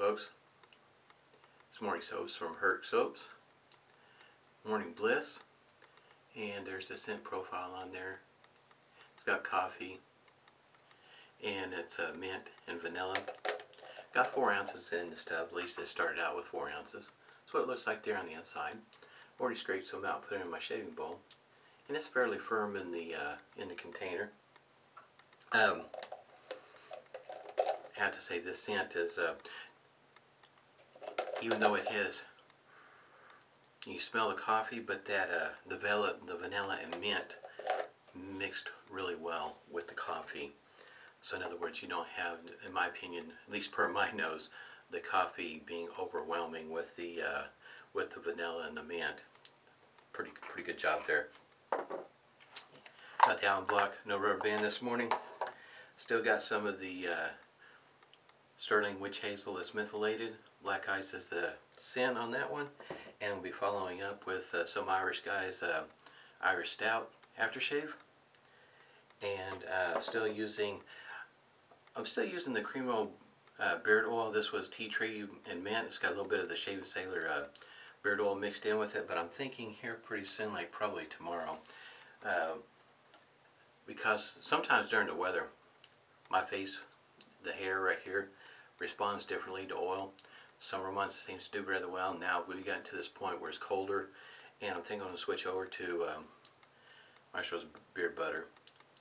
folks. It's morning soaps from Hercsoaps. Morning Bliss. And there's the scent profile on there. It's got coffee. And it's mint and vanilla. Got 4 ounces in this tub. At least it started out with 4 ounces. That's what it looks like there on the inside. Already scraped some out, put it in my shaving bowl. And it's fairly firm in the container. I have to say this scent is, even though it has, you smell the coffee, but that the vanilla and mint mixed really well with the coffee. So in other words, you don't have, in my opinion, at least per my nose, the coffee being overwhelming with the vanilla and the mint. Pretty good job there. Got the almond block, no rubber band this morning. Still got some of the Stirling Witch Hazel that's mentholated. Black Ice is the scent on that one. And we'll be following up with some Irish guys' Irish Stout aftershave. And I'm still using the Cremo beard oil. This was tea tree and mint. It's got a little bit of the Shaved Sailor beard oil mixed in with it. But I'm thinking here pretty soon, like probably tomorrow, because sometimes during the weather, my face, the hair right here, responds differently to oil. Summer months it seems to do rather well. Now we've gotten to this point where it's colder, and I'm thinking I'm going to switch over to Marshalls beard butter.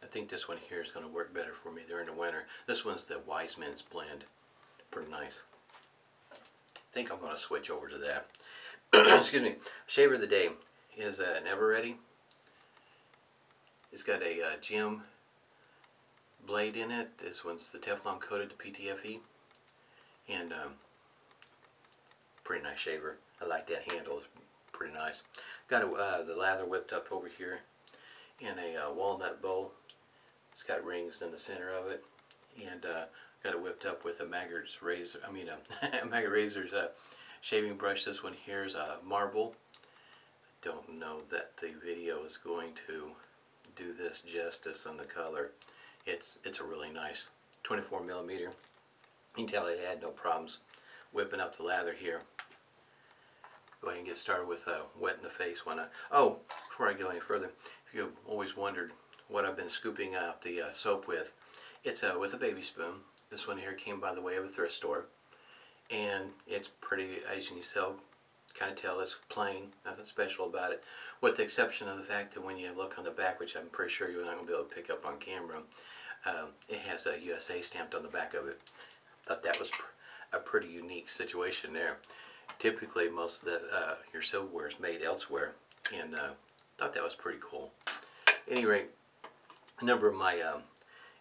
I think this one here is going to work better for me during the winter. This one's the Wise Men's blend. Pretty nice. I think I'm going to switch over to that. Excuse me. Shaver of the day is an Ever Ready. It's got a gem blade in it. This one's the Teflon coated to PTFE, and pretty nice shaver. I like that handle. It's pretty nice. Got the lather whipped up over here in a walnut bowl. It's got rings in the center of it, and got it whipped up with a Maggard Razors shaving brush. This one here is a Marble. Don't know that the video is going to do this justice on the color. It's a really nice 24 millimeter. You can tell I had no problems whipping up the lather here. Go ahead and get started with wet in the face one. Oh, before I go any further, if you've always wondered what I've been scooping out the soap with, it's with a baby spoon. This one here came by the way of a thrift store, and it's pretty, as you can kind of tell, it's plain, nothing special about it, with the exception of the fact that when you look on the back, which I'm pretty sure you're not going to be able to pick up on camera, it has a USA stamped on the back of it. Thought that was a pretty unique situation there. Typically most of your silverware is made elsewhere, and thought that was pretty cool. At any rate, a number of my,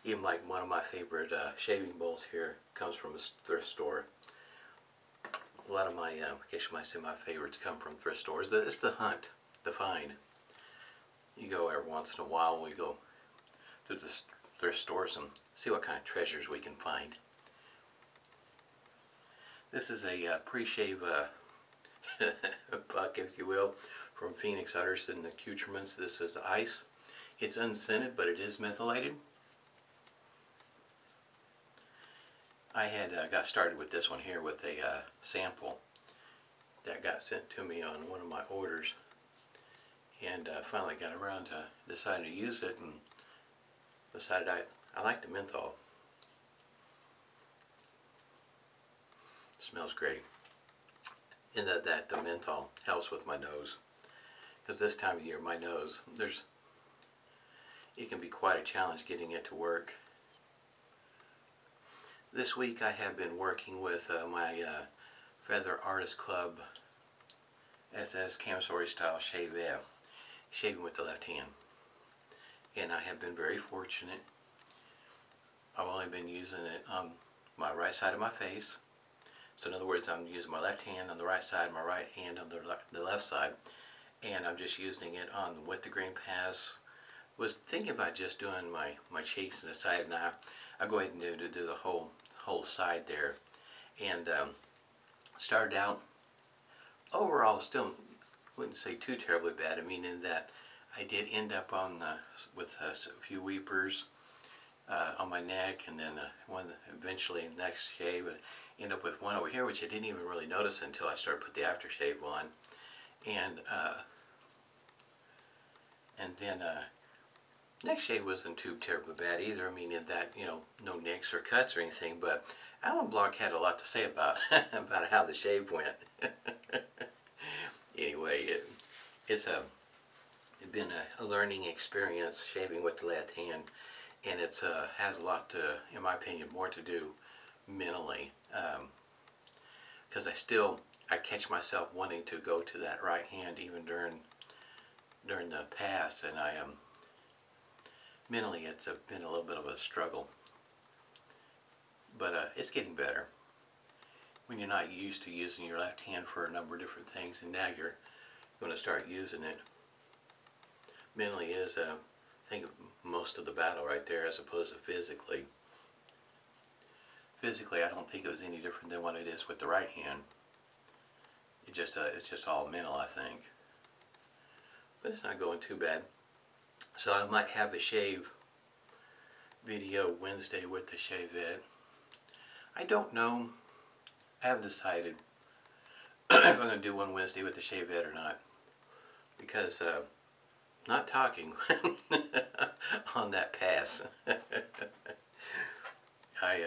even like one of my favorite shaving bowls here comes from a thrift store. A lot of my, I guess you might say my favorites come from thrift stores. It's the hunt, the find. You go every once in a while, we go through the thrift stores and see what kind of treasures we can find. This is a Preshave buck, if you will, from Phoenix Utterson Accoutrements. This is Ice. It's unscented, but it is mentholated. I had got started with this one here with a sample that got sent to me on one of my orders, and finally got around to deciding to use it, and decided I like the menthol. Smells great, and that the menthol helps with my nose, because this time of year my nose, it can be quite a challenge getting it to work. This week I have been working with my Feather Artist Club SS Camisori style shaving with the left hand, and I have been very fortunate. I've only been using it on my right side of my face. So in other words, I'm using my left hand on the right side, my right hand on the left side, and I'm just using it on with the green pass. Was thinking about just doing my cheeks and the side, and I'll go ahead and do the whole side there. And started out overall, still wouldn't say too terribly bad. I mean, in that I did end up on with a few weepers, on my neck, and then one eventually next shave, and end up with one over here, which I didn't even really notice until I started put the aftershave on, and then neck shave wasn't too terribly bad either. I mean, in that, you know, no nicks or cuts or anything, but Alan Block had a lot to say about about how the shave went. Anyway, it's been a learning experience shaving with the left hand, and it's has a lot to, in my opinion, more to do mentally, because I catch myself wanting to go to that right hand even during the pass, and I mentally it's been a little bit of a struggle, but it's getting better. When you're not used to using your left hand for a number of different things, and now you're going to start using it, mentally is I think most of the battle right there, as opposed to physically. Physically, I don't think it was any different than what it is with the right hand. It's just all mental, I think. But it's not going too bad. So I might have a shave video Wednesday with the shavette. I don't know. I haven't decided if I'm going to do one Wednesday with the shavette or not, because not talking on that pass. I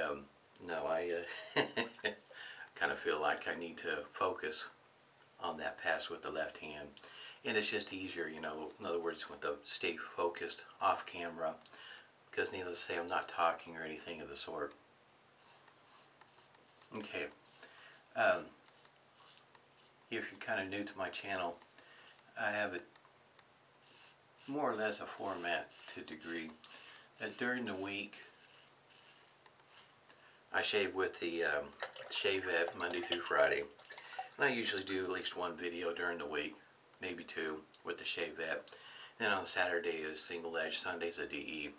kind of feel like I need to focus on that pass with the left hand, and it's just easier, you know, in other words, with the stay focused off camera, because needless to say, I'm not talking or anything of the sort. Okay, if you're kind of new to my channel, I have it more or less a format to a degree that during the week I shave with the shavette Monday through Friday, and I usually do at least one video during the week, maybe two, with the shavette. Then on Saturday is single edge, Sunday's a DE.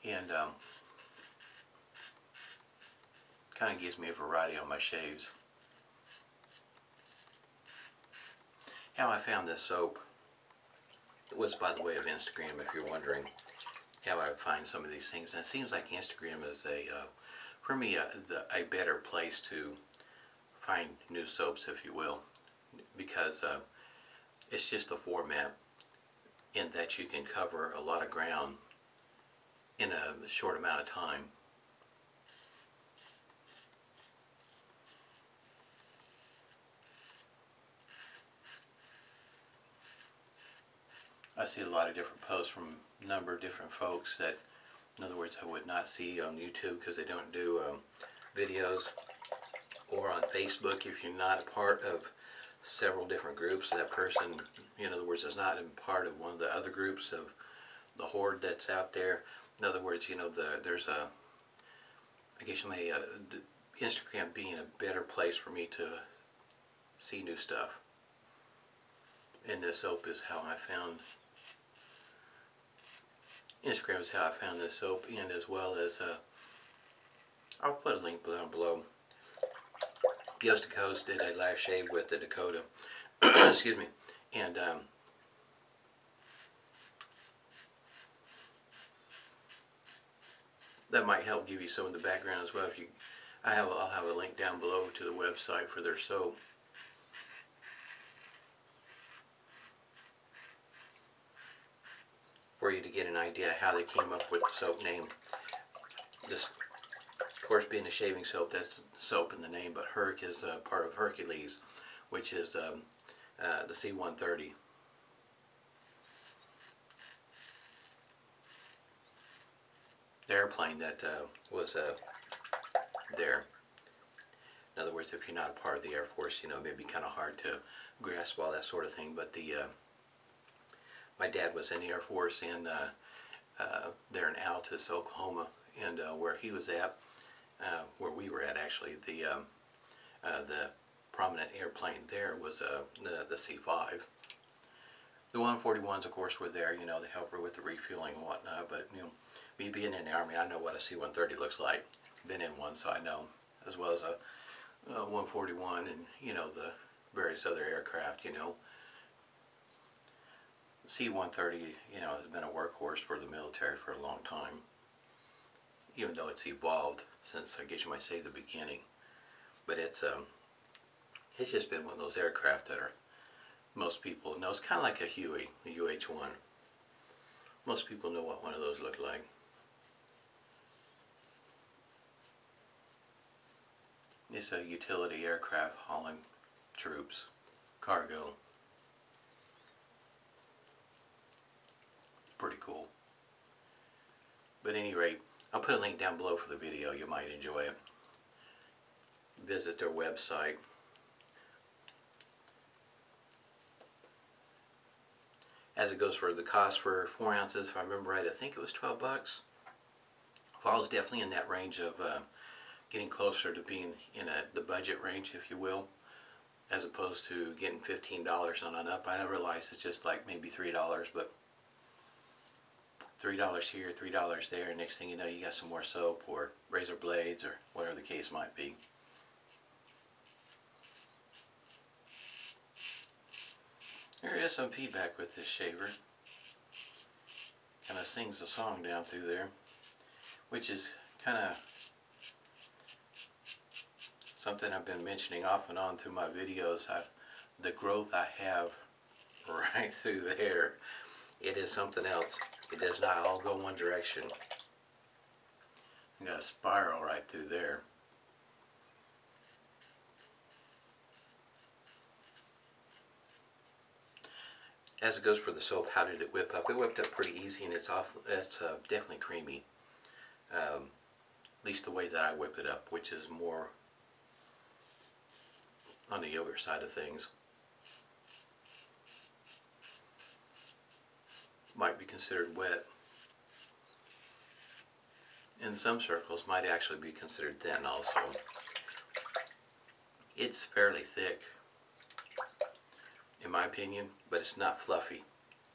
And kind of gives me a variety on my shaves. How I found this soap was by the way of Instagram, if you're wondering how I find some of these things. And it seems like Instagram is for me, a better place to find new soaps, if you will, because it's just the format in that you can cover a lot of ground in a short amount of time. I see a lot of different posts from a number of different folks that, in other words, I would not see on YouTube because they don't do videos, or on Facebook if you're not a part of several different groups. That person, in other words, is not in part of one of the other groups of the horde that's out there. In other words, you know, there's a, I guess you may, Instagram being a better place for me to see new stuff. And this soap is how I found, Instagram is how I found this soap, and as well as, I'll put a link down below. Yost did a live shave with the Dakota, excuse me, and that might help give you some of the background as well. If you, I'll have a link down below to the website for their soap. For you to get an idea how they came up with the soap name. This, of course, being a shaving soap, that's soap in the name, but Herc is part of Hercules, which is the C-130. The airplane that was there. In other words, if you're not a part of the Air Force, you know, it may be kind of hard to grasp all that sort of thing, but my dad was in the Air Force in there in Altus, Oklahoma, and where he was at, where we were at actually, the prominent airplane there was the C-5. The 141s, of course, were there, you know, to help her with the refueling and whatnot, but, you know, me being in the Army, I know what a C-130 looks like. Been in one, so I know, as well as a 141 and, you know, the various other aircraft, you know. C-130, you know, has been a workhorse for the military for a long time, even though it's evolved since, I guess you might say, the beginning. But it's just been one of those aircraft that are, most people know. It's kind of like a Huey, a UH-1. Most people know what one of those look like. It's a utility aircraft hauling troops, cargo. Pretty cool. But at any rate, I'll put a link down below for the video. You might enjoy it. Visit their website. As it goes for the cost for 4 ounces, if I remember right, I think it was 12 bucks. Falls definitely in that range of getting closer to being in the budget range, if you will, as opposed to getting $15 on and up. I realize it's just like maybe $3, but $3 here, $3 there, and next thing you know, you got some more soap or razor blades or whatever the case might be. There is some feedback with this shaver. Kind of sings a song down through there, which is kind of something I've been mentioning off and on through my videos. The growth I have right through there, it is something else. It does not all go one direction. You got a spiral right through there. As it goes for the soap, how did it whip up? It whipped up pretty easy, and it's definitely creamy. At least the way that I whip it up, which is more on the yogurt side of things. Might be considered wet. In some circles, might actually be considered thin also. It's fairly thick, in my opinion, but it's not fluffy.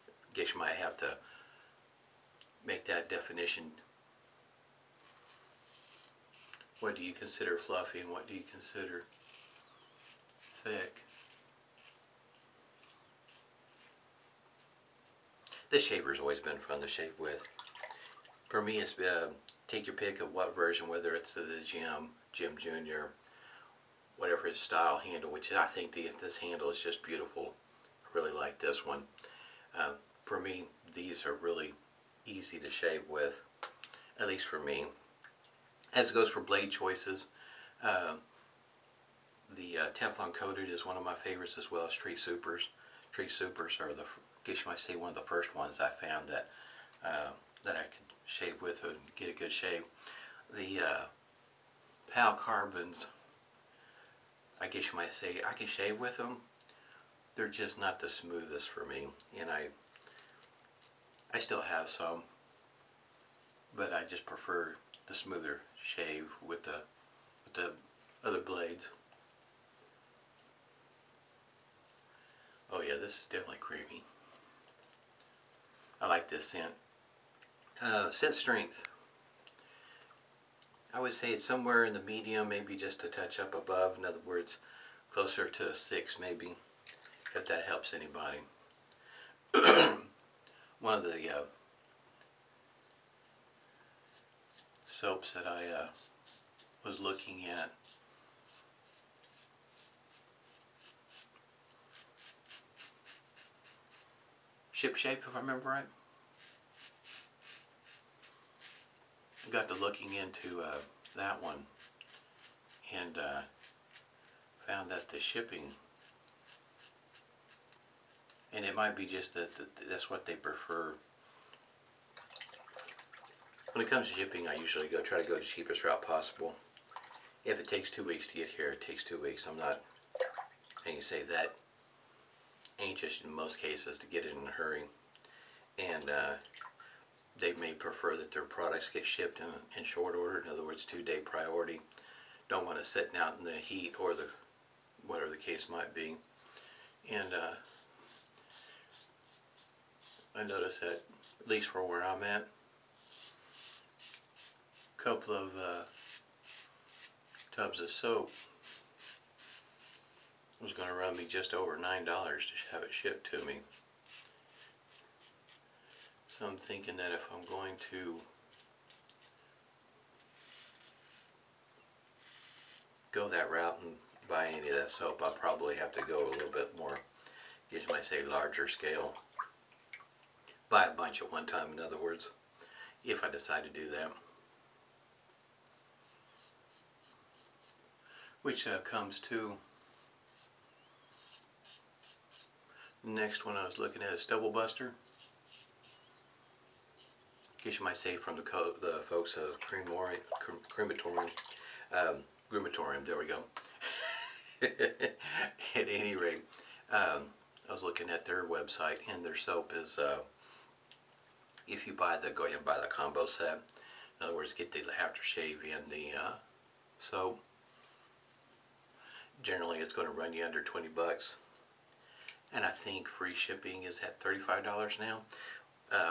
I guess you might have to make that definition. What do you consider fluffy and what do you consider thick? This shaver's always been fun to shave with. For me, it's take your pick of what version, whether it's the Jim Jr., whatever his style handle, which I think this handle is just beautiful. I really like this one. For me, these are really easy to shave with, at least for me. As it goes for blade choices, the Teflon coated is one of my favorites, as well as Tree Supers. Tree Supers are the, I guess you might say, one of the first ones I found that that I could shave with and get a good shave. The PAA Carbons, I guess you might say, I can shave with them. They're just not the smoothest for me, and I still have some, but I just prefer the smoother shave with the other blades. Oh yeah, this is definitely creamy. I like this scent. Scent strength, I would say it's somewhere in the medium, maybe just a touch up above. In other words, closer to a 6 maybe, if that helps anybody. One of the soaps that I was looking at, Shipshape, if I remember right. I got to looking into that one, and found that the shipping, and it might be just that that's what they prefer. When it comes to shipping, I usually try to go the cheapest route possible. If it takes 2 weeks to get here, it takes 2 weeks. I'm not, I can say that, anxious in most cases to get it in a hurry. And they may prefer that their products get shipped in short order. In other words, 2-day priority. Don't want it sitting out in the heat or the whatever the case might be. And I noticed that, at least for where I'm at, a couple of tubs of soap was going to run me just over $9 to have it shipped to me. So I'm thinking that if I'm going to go that route and buy any of that soap, I'll probably have to go a little bit more, as you might say, larger scale. Buy a bunch at one time, in other words, if I decide to do that. Which comes to the next one I was looking at is Stubble Buster. I guess you might say from the folks of Crematorium. Crematorium, there we go. At any rate, I was looking at their website, and their soap is, if you go ahead and buy the combo set. In other words, get the aftershave and the soap. Generally, it's going to run you under 20 bucks. And I think free shipping is at $35 now.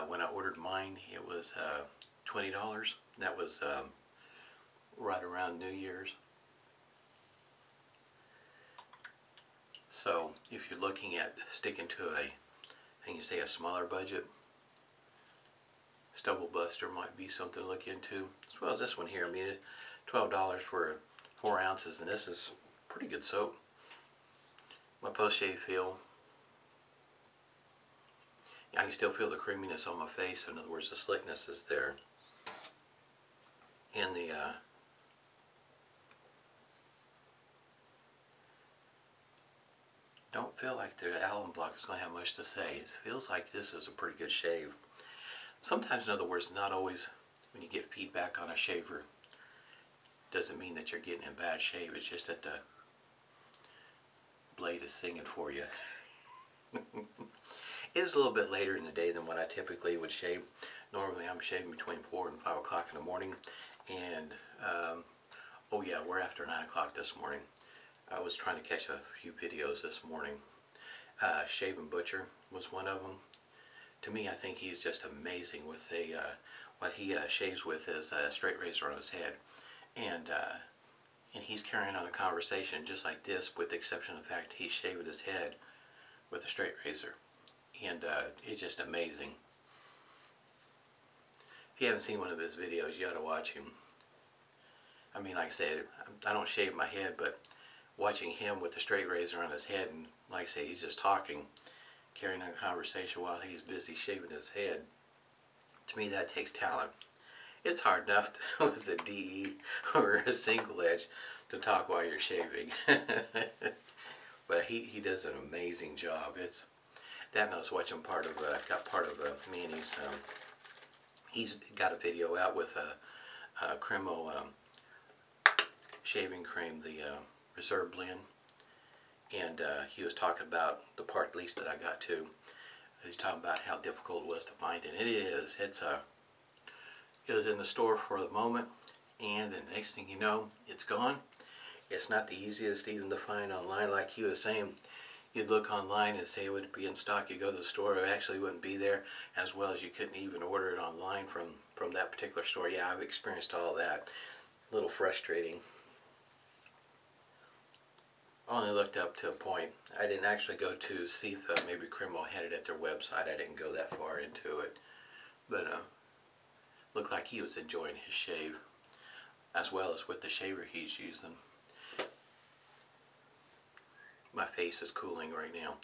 When I ordered mine, it was $20. That was right around New Year's. So if you're looking at sticking to a smaller budget, Stubble Buster might be something to look into, as well as this one here. I mean, it's $12 for 4 ounces, and this is pretty good soap. My post-shave feel, I can still feel the creaminess on my face. In other words, the slickness is there. And the don't feel like the alum block is going to have much to say. It feels like this is a pretty good shave. Sometimes, in other words, not always when you get feedback on a shaver, doesn't mean that you're getting a bad shave. It's just that the blade is singing for you. It is a little bit later in the day than what I typically would shave. Normally I'm shaving between 4 and 5 o'clock in the morning, and oh yeah, we're after 9 o'clock this morning. I was trying to catch a few videos this morning. Shaving Butcher was one of them. To me, I think he's just amazing with what he shaves with is a straight razor on his head, and he's carrying on a conversation just like this, with the exception of the fact he's shaving his head with a straight razor, and it's just amazing. If you haven't seen one of his videos, you ought to watch him. I mean, like I said, I don't shave my head, but watching him with the straight razor on his head, and like I say, he's just talking, carrying on a conversation while he's busy shaving his head. To me, that takes talent. It's hard enough to, with a DE or a single edge, to talk while you're shaving. But he does an amazing job. It's that, and I was watching part of me and he's got a video out with a Cremo shaving cream, the Reserve blend, and he was talking about the part, at least, that I got to. He's talking about how difficult it was to find it. And it is. It was in the store for the moment, and the next thing you know, it's gone. It's not the easiest even to find online. Like he was saying, you'd look online and say it would be in stock. You go to the store, it actually wouldn't be there, as well as you couldn't even order it online from that particular store. Yeah, I've experienced all that. A little frustrating. I only looked up to a point. I didn't actually go to see if maybe Cremo had it at their website. I didn't go that far into it. But looked like he was enjoying his shave, as well as with the shaver he's using. My face is cooling right now.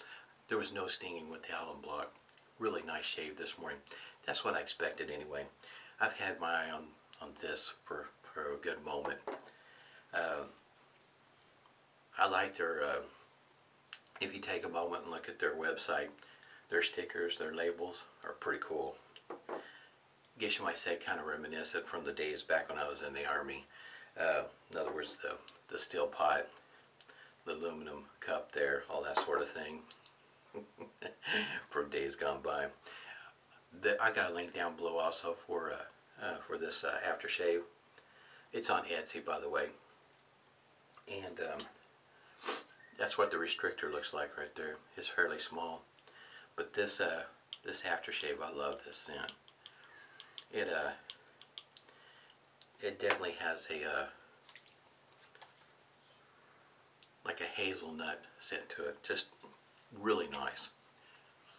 There was no stinging with the alum block. Really nice shave this morning. That's what I expected anyway. I've had my eye on this for a good moment. I like their, if you take a moment and look at their website, their stickers, their labels are pretty cool. I guess you might say kind of reminiscent from the days back when I was in the Army. In other words, the steel pot, the aluminum cup there, all that sort of thing. From days gone by. I got a link down below also for this aftershave. It's on Etsy, by the way. And that's what the restrictor looks like right there. It's fairly small, but this aftershave, I love this scent. It definitely has a like a hazelnut scent to it. Just really nice.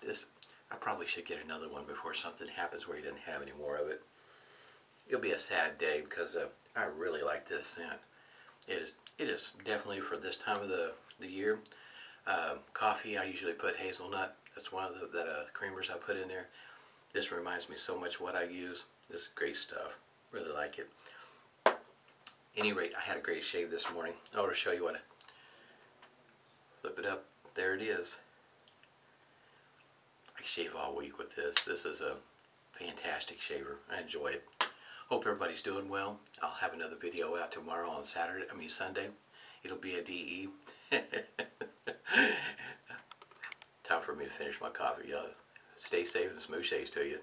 This I probably should get another one before something happens where he doesn't have any more of it. It'll be a sad day because I really like this scent. It is definitely for this time of the year. Coffee, I usually put hazelnut. That's one of the creamers I put in there. This reminds me so much what I use. This is great stuff. Really like it. Any rate, I had a great shave this morning. I want to show you what. Flip it up. There it is. I shave all week with this. This is a fantastic shaver. I enjoy it. Hope everybody's doing well. I'll have another video out tomorrow on Sunday. It'll be a DE. Time for me to finish my coffee. Stay safe and smooth shaves to you.